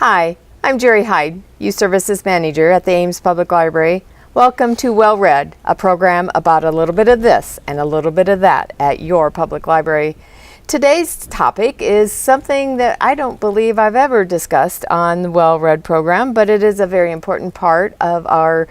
Hi, I'm Jerry Hyde, Youth Services Manager at the Ames Public Library. Welcome to Well Read, a program about a little bit of this and a little bit of that at your public library. Today's topic is something that I don't believe I've ever discussed on the Well Read program, but it is a very important part of our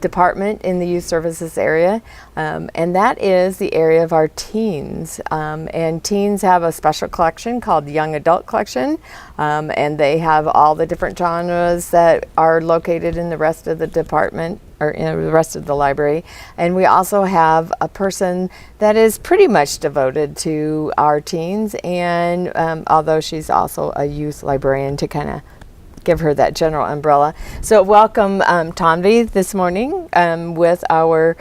department in the youth services area, and that is the area of our teens. And teens have a special collection called the Young Adult Collection, and they have all the different genres that are located in the rest of the department or in the rest of the library. And we also have a person that is pretty much devoted to our teens, and although she's also a youth librarian to kind of give her that general umbrella. So welcome Tanvi this morning with our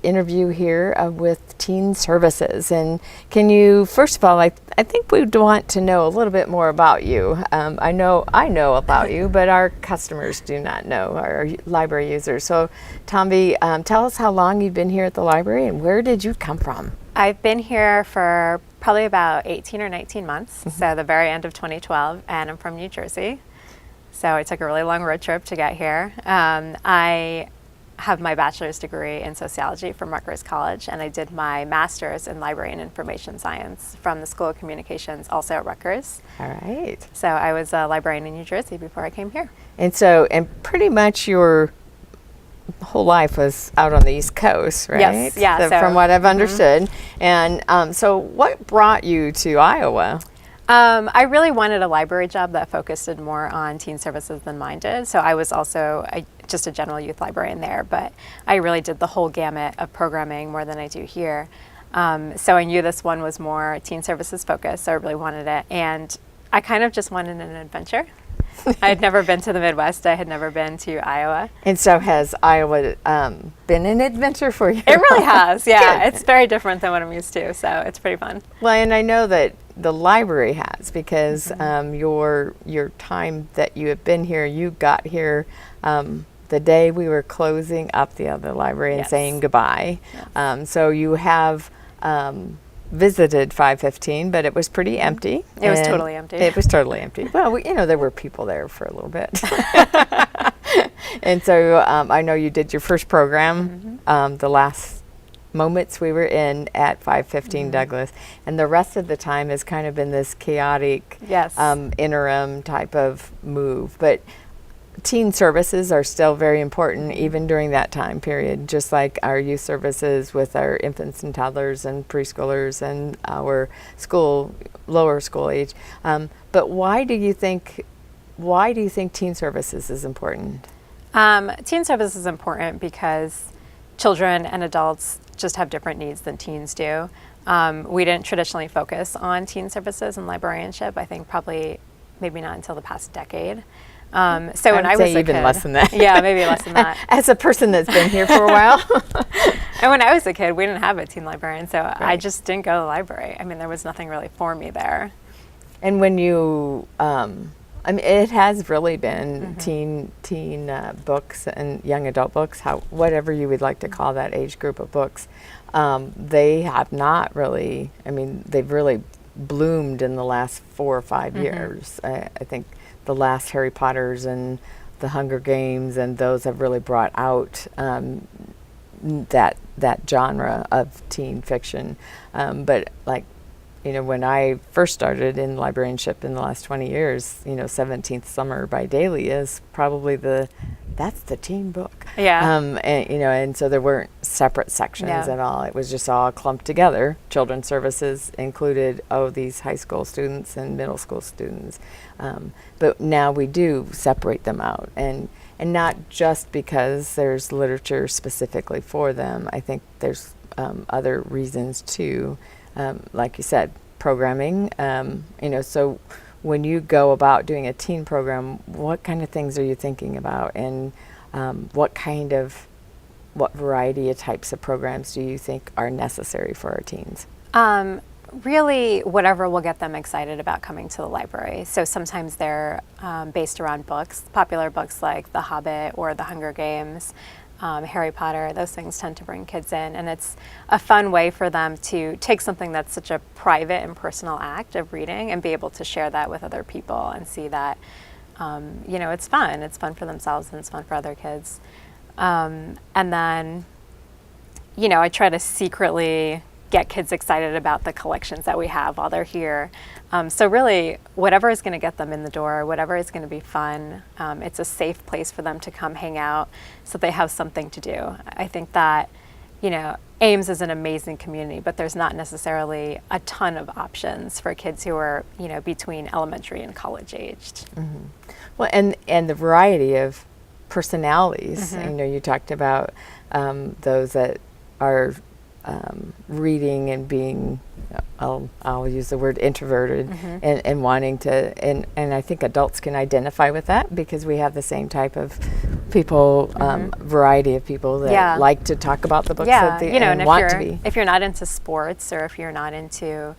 interview here with Teen Services. And can you, first of all, I think we'd want to know a little bit more about you. I know about you, but our customers do not know, our library users. So Tanvi, tell us how long you've been here at the library and where did you come from? I've been here for probably about 18 or 19 months, so the very end of 2012, and I'm from New Jersey. So it took a really long road trip to get here. I have my bachelor's degree in sociology from Rutgers College, and I did my master's in library and information science from the School of Communications, also at Rutgers. All right. So I was a librarian in New Jersey before I came here. And so, and pretty much your whole life was out on the East Coast, right? Yes, yeah. So from what I've understood. And so what brought you to Iowa? I really wanted a library job that focused more on teen services than mine did. So I was also just a general youth librarian there, but I really did the whole gamut of programming more than I do here. So I knew this one was more teen services focused, so I really wanted it. And I kind of just wanted an adventure. I had never been to the Midwest. I had never been to Iowa. And so has Iowa been an adventure for you? It really has, yeah. Good. It's very different than what I'm used to, so it's pretty fun. Well, and I know that the library has, because your time that you have been here, you got here the day we were closing up the other library and saying goodbye. Yes. So you have visited 515, but it was pretty empty. It was totally empty. It was totally empty. Well, there were people there for a little bit. And so I know you did your first program the last moments we were in at 515 Douglas, and the rest of the time has kind of been this chaotic interim type of move. But teen services are still very important even during that time period, just like our youth services with our infants and toddlers and preschoolers and our lower school age. But why do you think teen services is important? Teen services is important because children and adults just have different needs than teens do. We didn't traditionally focus on teen services and librarianship, I think maybe not until the past decade. So when I was a even kid, less than that. Yeah, maybe less than that. As a person that's been here for a while. And when I was a kid, we didn't have a teen librarian, so I just didn't go to the library. I mean, there was nothing really for me there. And when you, it has really been teen books and young adult books, whatever you would like to call that age group of books. They have not really, they've really bloomed in the last 4 or 5 years. I think the last Harry Potters and the Hunger Games, and those have really brought out that genre of teen fiction. But when I first started in librarianship in the last 20 years, 17th Summer by Daly is probably that's the teen book. Yeah. And so there weren't separate sections at all. It was just all clumped together. Children's services included, these high school students and middle school students. But now we do separate them out. And not just because there's literature specifically for them. I think there's other reasons too. Like you said, programming. So when you go about doing a teen program, what kind of things are you thinking about, and what variety of types of programs do you think are necessary for our teens? Really, whatever will get them excited about coming to the library. So sometimes they're based around books, popular books like The Hobbit or The Hunger Games. Harry Potter, those things tend to bring kids in. And it's a fun way for them to take something that's such a private and personal act of reading and be able to share that with other people and see that, it's fun. It's fun for themselves and it's fun for other kids. And then, I try to secretly get kids excited about the collections that we have while they're here. So really, whatever is going to get them in the door, whatever is going to be fun, it's a safe place for them to come hang out so they have something to do. I think that, Ames is an amazing community, but there's not necessarily a ton of options for kids who are, between elementary and college aged. Mm-hmm. Well, and the variety of personalities. You talked about those that are reading and being, I'll use the word introverted, and wanting to, and I think adults can identify with that because we have the same type of people, variety of people that like to talk about the books that they and want to be. If you're not into sports or if you're not into,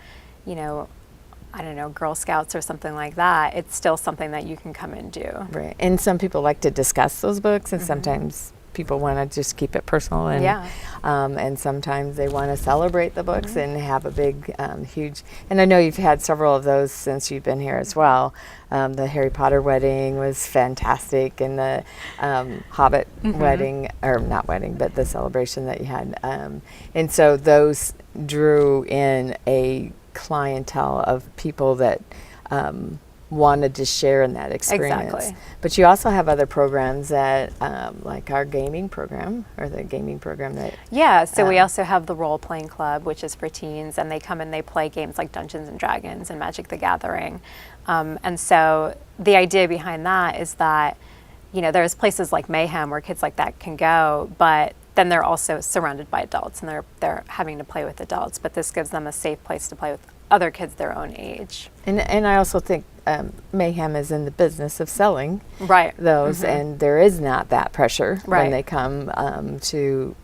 I don't know, Girl Scouts or something like that, it's still something that you can come and do. Right. And some people like to discuss those books, and sometimes people want to just keep it personal, and sometimes they want to celebrate the books and have a big, huge. And I know you've had several of those since you've been here as well. The Harry Potter wedding was fantastic, and the Hobbit wedding, or not wedding, but the celebration that you had. And so those drew in a clientele of people that wanted to share in that experience. Exactly. But you also have other programs that, like our gaming program, or the gaming program that... Yeah, so we also have the Role Playing Club, which is for teens, and they come and they play games like Dungeons and Dragons and Magic the Gathering. And so the idea behind that is that, there's places like Mayhem where kids like that can go, but then they're also surrounded by adults, and they're having to play with adults. But this gives them a safe place to play with other kids their own age. And I also think Mayhem is in the business of selling those, Mm-hmm. and there is not that pressure when Right. they come to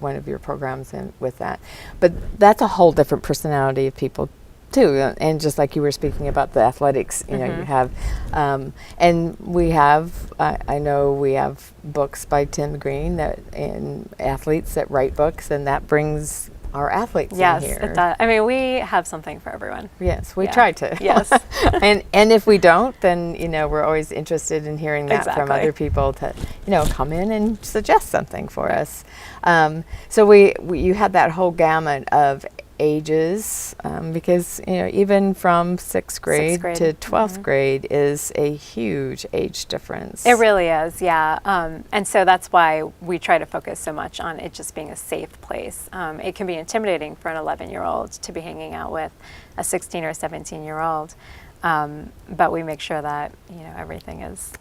one of your programs and with that. But that's a whole different personality of people too, and just like you were speaking about the athletics, you know, you have, and we have, I know we have books by Tim Green and athletes that write books, and that brings our athletes in here. Yes, it does. I mean, we have something for everyone. Yes, we try to. Yes. and if we don't, then, we're always interested in hearing that from Exactly. other people to, come in and suggest something for us. So you had that whole gamut of ages, because, even from sixth grade to 12th grade is a huge age difference. It really is, yeah. And so that's why we try to focus so much on it just being a safe place. It can be intimidating for an 11-year-old to be hanging out with a 16 or 17-year-old, but we make sure that, everything is...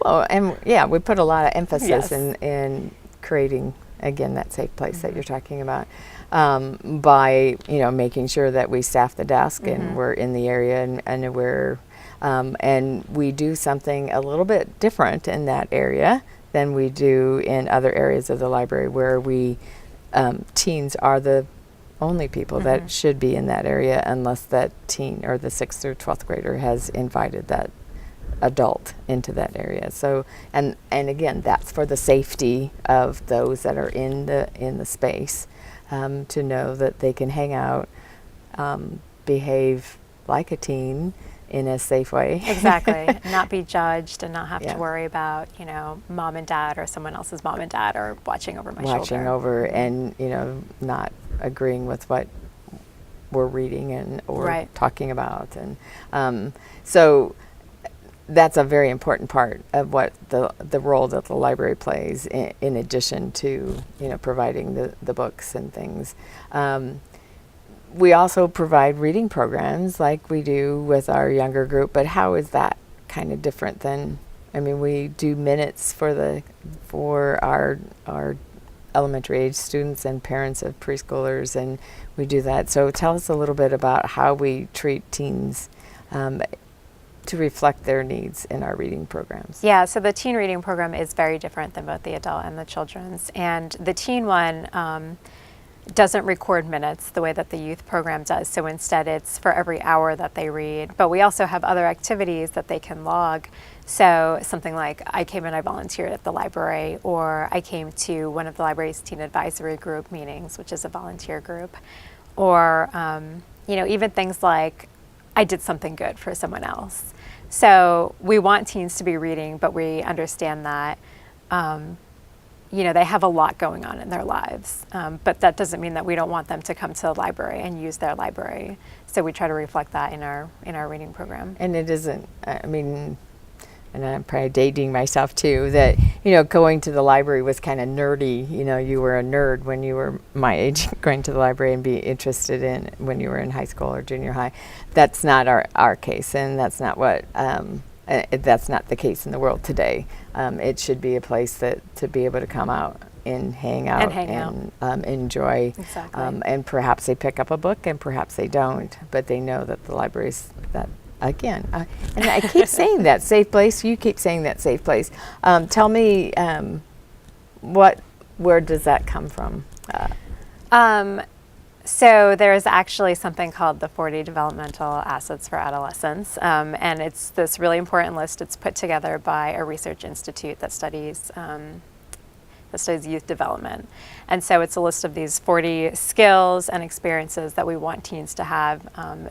Well, and yeah, we put a lot of emphasis Yes. in creating, again, that safe place that you're talking about, by, making sure that we staff the desk and we're in the area and we're, and we do something a little bit different in that area than we do in other areas of the library where we, teens are the only people that should be in that area unless that teen or the 6th or 12th grader has invited that adult into that area. So, and again, that's for the safety of those that are in the space, to know that they can hang out, behave like a teen in a safe way. Exactly. Not be judged and not have Yeah. to worry about, mom and dad or someone else's mom and dad or watching over my Watching shoulder. over and, not agreeing with what we're reading or Right. talking about. And so that's a very important part of what the role that the library plays in addition to, providing the books and things. We also provide reading programs like we do with our younger group, but how is that kind of different than, we do minutes for our elementary age students and parents of preschoolers, and we do that. So tell us a little bit about how we treat teens to reflect their needs in our reading programs. Yeah, so the teen reading program is very different than both the adult and the children's. And the teen one, doesn't record minutes the way that the youth program does. So instead it's for every hour that they read. But we also have other activities that they can log. So something like I came and I volunteered at the library, or I came to one of the library's teen advisory group meetings, which is a volunteer group, or even things like I did something good for someone else. So we want teens to be reading, but we understand that they have a lot going on in their lives. But that doesn't mean that we don't want them to come to the library and use their library. So we try to reflect that in our reading program. And it isn't, and I'm probably dating myself too, that, going to the library was kind of nerdy. You were a nerd when you were my age, going to the library and be interested in when you were in high school or junior high. That's not our case, and that's not that's not the case in the world today. It should be a place to be able to come out and hang out and enjoy. Exactly. And perhaps they pick up a book and perhaps they don't, but they know that the library's that. Again, and I keep saying that safe place. You keep saying that safe place. Tell me, where does that come from? So there's actually something called the 40 Developmental Assets for Adolescents, and it's this really important list. It's put together by a research institute that studies youth development. And so it's a list of these 40 skills and experiences that we want teens to have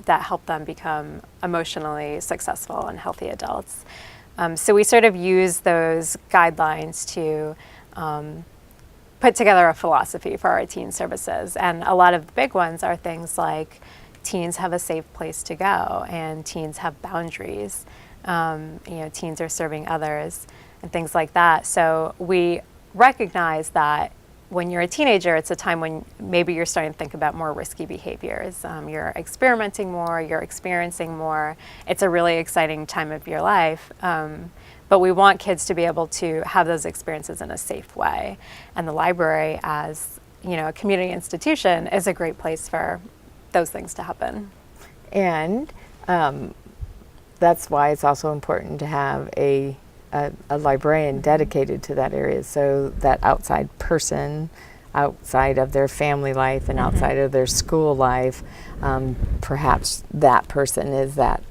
that help them become emotionally successful and healthy adults. So we sort of use those guidelines to put together a philosophy for our teen services. And a lot of the big ones are things like teens have a safe place to go, and teens have boundaries. Teens are serving others and things like that. So we recognize that when you're a teenager, it's a time when maybe you're starting to think about more risky behaviors. You're experimenting more, you're experiencing more. It's a really exciting time of your life. But we want kids to be able to have those experiences in a safe way. And the library, as a community institution, is a great place for those things to happen. And that's why it's also important to have a librarian dedicated to that area, so that outside person, outside of their family life and outside of their school life, perhaps that person is that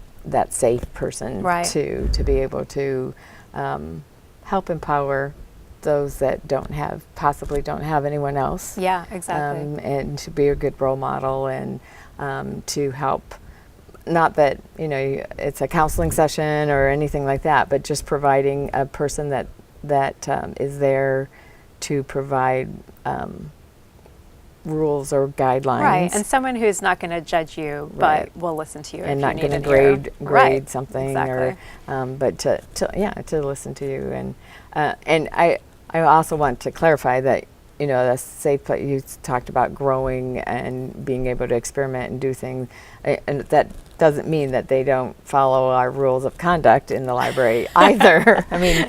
safe person to be able to help empower those that possibly don't have anyone else. Yeah, exactly. And to be a good role model and to help. Not that it's a counseling session or anything like that, but just providing a person that is there to provide rules or guidelines. Right, and someone who's not going to judge you, but will listen to you and if not you need going to grade right. something, exactly. but to listen to you. And I also want to clarify that the safe place, you talked about growing and being able to experiment and do things, and that doesn't mean that they don't follow our rules of conduct in the library either.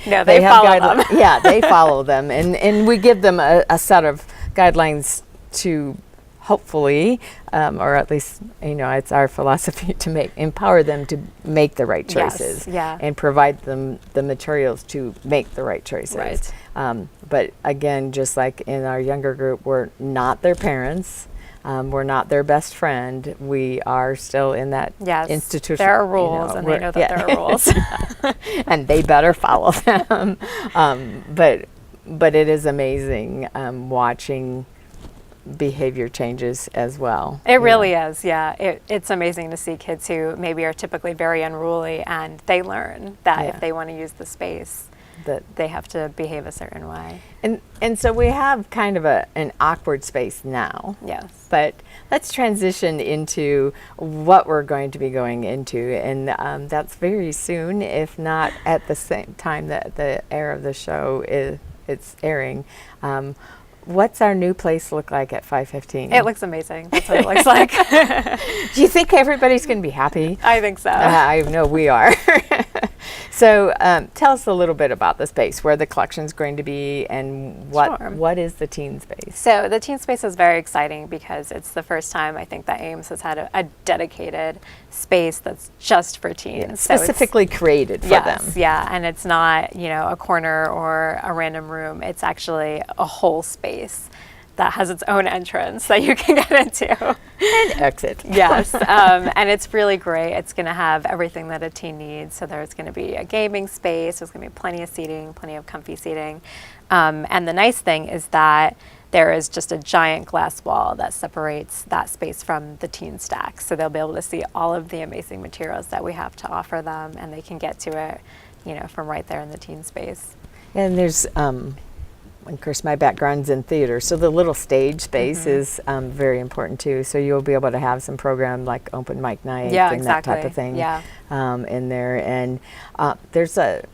No, they follow them. Yeah, they follow them, and we give them a set of guidelines to hopefully, or at least it's our philosophy to empower them to make the right choices, and provide them the materials to make the right choices. Right. But again, just like in our younger group, we're not their parents. We're not their best friend. We are still in that institution. There are rules, and they know that there are rules. And they better follow them. But it is amazing watching behavior changes as well. It really is, yeah. It's amazing to see kids who maybe are typically very unruly, and they learn that if they want to use the space, that they have to behave a certain way. And so we have kind of an awkward space now. Yes. But let's transition into what we're going to be going into, and that's very soon, if not at the same time that the air of the show it's airing. What's our new place look like at 5:15? It looks amazing. That's what it looks like. Do you think everybody's going to be happy? I think so. I know we are. So tell us a little bit about the space, where the collection's going to be, and what is the teen space? So the teen space is very exciting because it's the first time I think that Ames has had a dedicated space that's just for teens. So specifically created for them. Yeah, and it's not a corner or a random room. It's actually a whole space. that has its own entrance that you can get into. And exit. Yes, and it's really great. It's going to have everything that a teen needs. So there's going to be a gaming space. There's going to be plenty of seating, plenty of comfy seating. And the nice thing is that there is just a giant glass wall that separates that space from the teen stack. So they'll be able to see all of the amazing materials that we have to offer them, and they can get to it, from right there in the teen space. And there's, of course, my background's in theater, so the little stage space is very important too. So you'll be able to have some program like open mic night and that type of thing in there. And there's a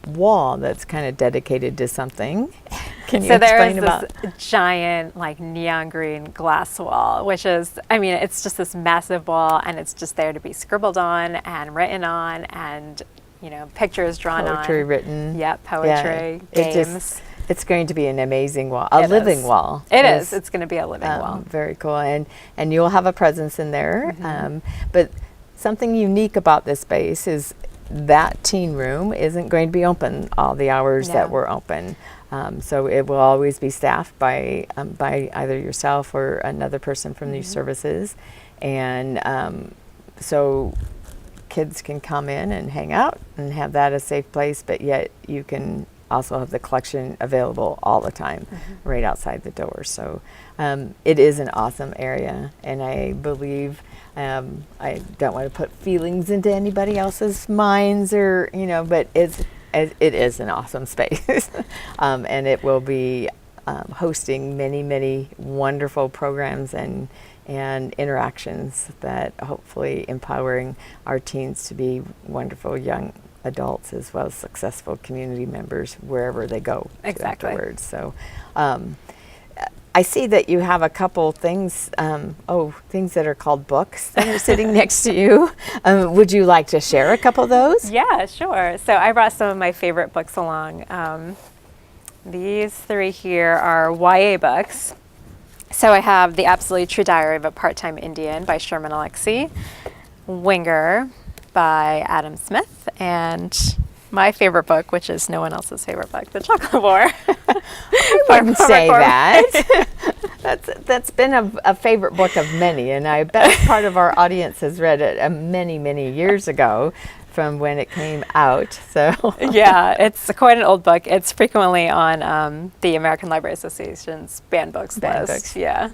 wall that's kind of dedicated to something. Can you explain about? There's this giant neon green glass wall, which is, it's just this massive wall, and it's just there to be scribbled on and written on, and pictures drawn on. Poetry written. Yep, poetry, games. It's going to be an amazing wall, a living wall. It is. It's going to be a living wall. Very cool. And you'll have a presence in there. But something unique about this space is that teen room isn't going to be open all the hours that we're open. So it will always be staffed by either yourself or another person from these services. And so kids can come in and hang out and have that a safe place, but yet you can also have the collection available all the time right outside the door. So it is an awesome area, and I believe I don't want to put feelings into anybody else's minds or but it is an awesome space. And it will be hosting many wonderful programs and interactions that hopefully empowering our teens to be wonderful young adults as well as successful community members wherever they go afterwards. So I see that you have a couple things, things that are called books that are sitting next to you. Would you like to share a couple of those? Yeah, sure. So I brought some of my favorite books along. These three here are YA books. So I have The Absolutely True Diary of a Part-Time Indian by Sherman Alexie, Winger by Adam Smith, and my favorite book, which is no one else's favorite book, The Chocolate War. I wouldn't say that. That's been a favorite book of many, and I bet part of our audience has read it many years ago from when it came out. So yeah, it's quite an old book. It's frequently on the American Library Association's banned books list. Yeah.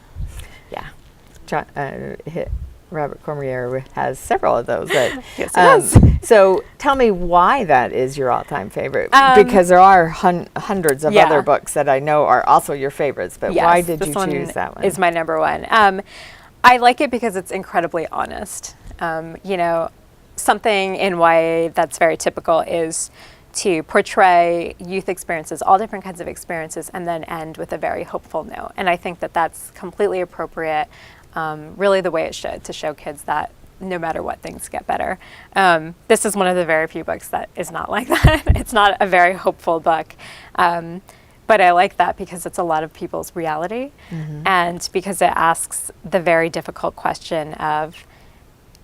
Robert Cormier has several of those. That, yes, it does. So tell me why that is your all-time favorite, because there are hundreds of other books that I know are also your favorites, but why did you choose that one? Is my number one. I like it because it's incredibly honest. Something in YA that's very typical is to portray youth experiences, all different kinds of experiences, and then end with a very hopeful note. And I think that that's completely appropriate. Really the way it should, to show kids that no matter what, things get better. This is one of the very few books that is not like that. It's not a very hopeful book. But I like that because it's a lot of people's reality, and because it asks the very difficult question of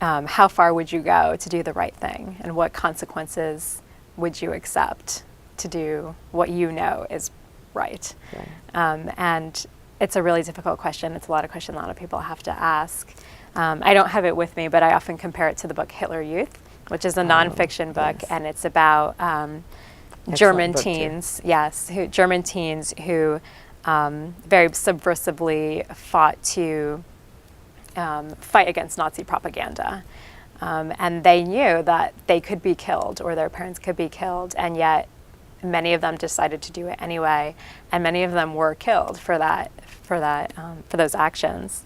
how far would you go to do the right thing, and what consequences would you accept to do what you know is right. And it's a really difficult question. It's a lot of question a lot of people have to ask. I don't have it with me, but I often compare it to the book Hitler Youth, which is a nonfiction book, and it's about German teens, German teens who very subversively fought to fight against Nazi propaganda. And they knew that they could be killed or their parents could be killed, and yet many of them decided to do it anyway, and many of them were killed for those actions.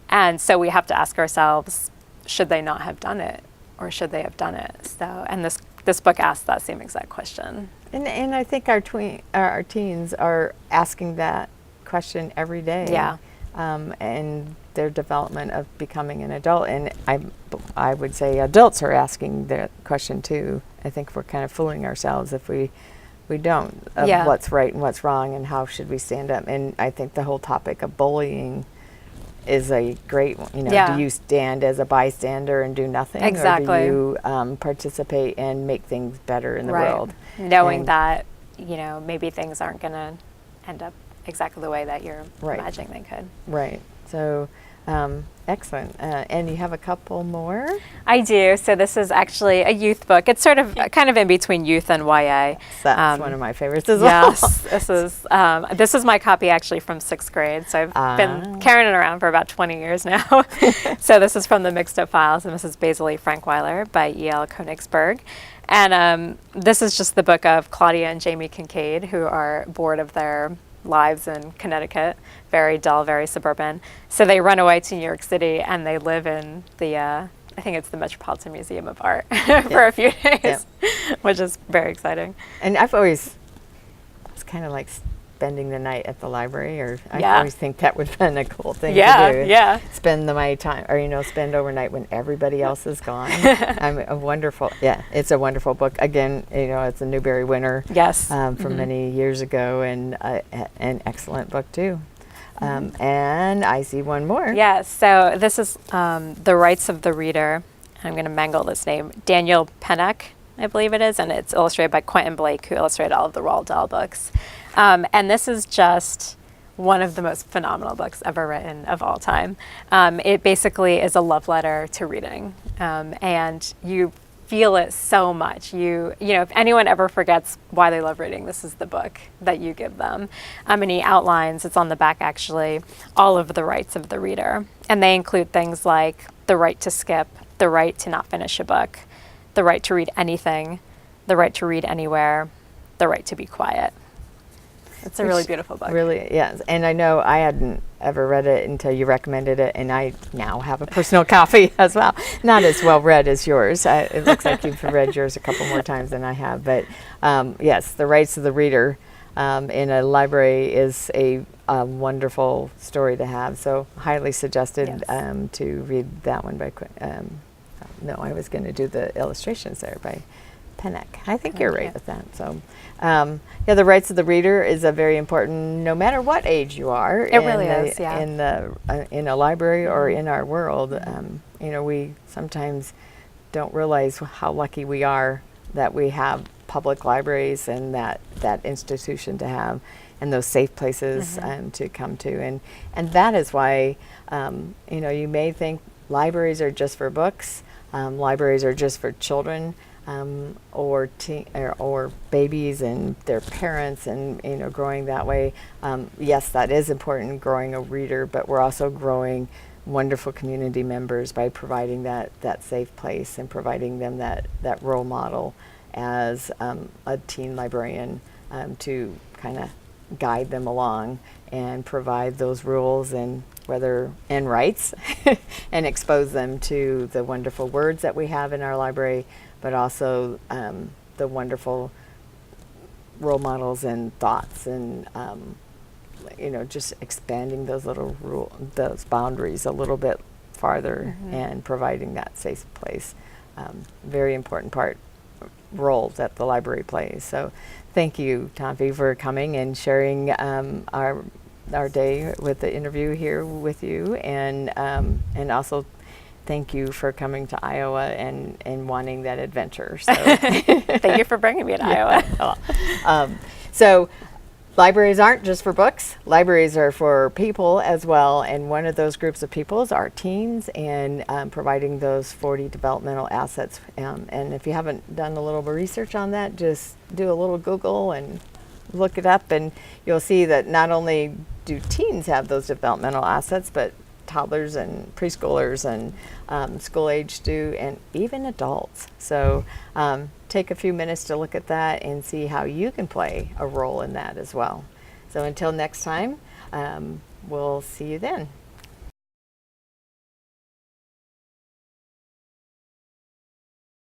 And so we have to ask ourselves, should they not have done it, or should they have done it? So, and this book asks that same exact question. And I think our teens are asking that question every day. Yeah. And their development of becoming an adult, and I would say adults are asking that question too. I think we're kind of fooling ourselves if we don't of what's right and what's wrong and how should we stand up. And I think the whole topic of bullying is a great one. Do you stand as a bystander and do nothing, exactly, or do you participate and make things better in the world, knowing that maybe things aren't going to end up exactly the way that you're Right. imagining they could. Right. So, excellent. And you have a couple more? I do. So this is actually a youth book. It's sort of kind of in between youth and YA. That's one of my favorites as well. Yes, this is my copy actually from 6th grade. So I've been carrying it around for about 20 years now. So this is from the Mixed Up Files, and this is Basil E. Frankweiler by E.L. Königsberg. And this is just the book of Claudia and Jamie Kincaid, who are bored of their lives in Connecticut, very dull, very suburban. So they run away to New York City, and they live in the, I think it's the Metropolitan Museum of Art for a few days, which is very exciting. And it's kind of like spending the night at the library, or I always think that would have been a cool thing to do. Yeah. Spend my time, or spend overnight when everybody else is gone. It's a wonderful book. Again, it's a Newbery winner. Yes. From many years ago, and an excellent book too. And I see one more. Yeah. So this is The Rights of the Reader. I'm going to mangle this name. Daniel Pennock, I believe it is, and it's illustrated by Quentin Blake, who illustrated all of the Roald Dahl books. And this is just one of the most phenomenal books ever written of all time. It basically is a love letter to reading, and you feel it so much. If anyone ever forgets why they love reading, this is the book that you give them. And he outlines, it's on the back actually, all of the rights of the reader, and they include things like the right to skip, the right to not finish a book, the right to read anything, the right to read anywhere, the right to be quiet. It's a really beautiful book. Really, yes. And I know I hadn't ever read it until you recommended it, and I now have a personal copy as well. Not as well read as yours. It looks like you've read yours a couple more times than I have. But yes, The Rights of the Reader in a library is a wonderful story to have. So highly suggested to read that one by no, I was going to do the illustrations there by Pennock. I think you're right with that. So, The Rights of the Reader is a very important, no matter what age you are. It really is, yeah. In a library or in our world, we sometimes don't realize how lucky we are that we have public libraries and that institution to have, and those safe places to come to, and that is why you may think libraries are just for books, libraries are just for children. Or babies and their parents, and growing that way. Yes, that is important, growing a reader, but we're also growing wonderful community members by providing that safe place and providing them that role model as a teen librarian to kind of guide them along and provide those rules and rights and expose them to the wonderful words that we have in our library, but also the wonderful role models and thoughts, and just expanding those those boundaries a little bit farther, and providing that safe place. Very important role that the library plays. So, thank you, Tanvi, for coming and sharing our day with the interview here with you, and also thank you for coming to Iowa and wanting that adventure. So thank you for bringing me to Iowa. So libraries aren't just for books. Libraries are for people as well, and one of those groups of people is our teens, and providing those 40 developmental assets. And if you haven't done a little research on that, just do a little Google and look it up, and you'll see that not only do teens have those developmental assets, but toddlers and preschoolers and school age do, and even adults. So take a few minutes to look at that and see how you can play a role in that as well. So until next time, we'll see you then.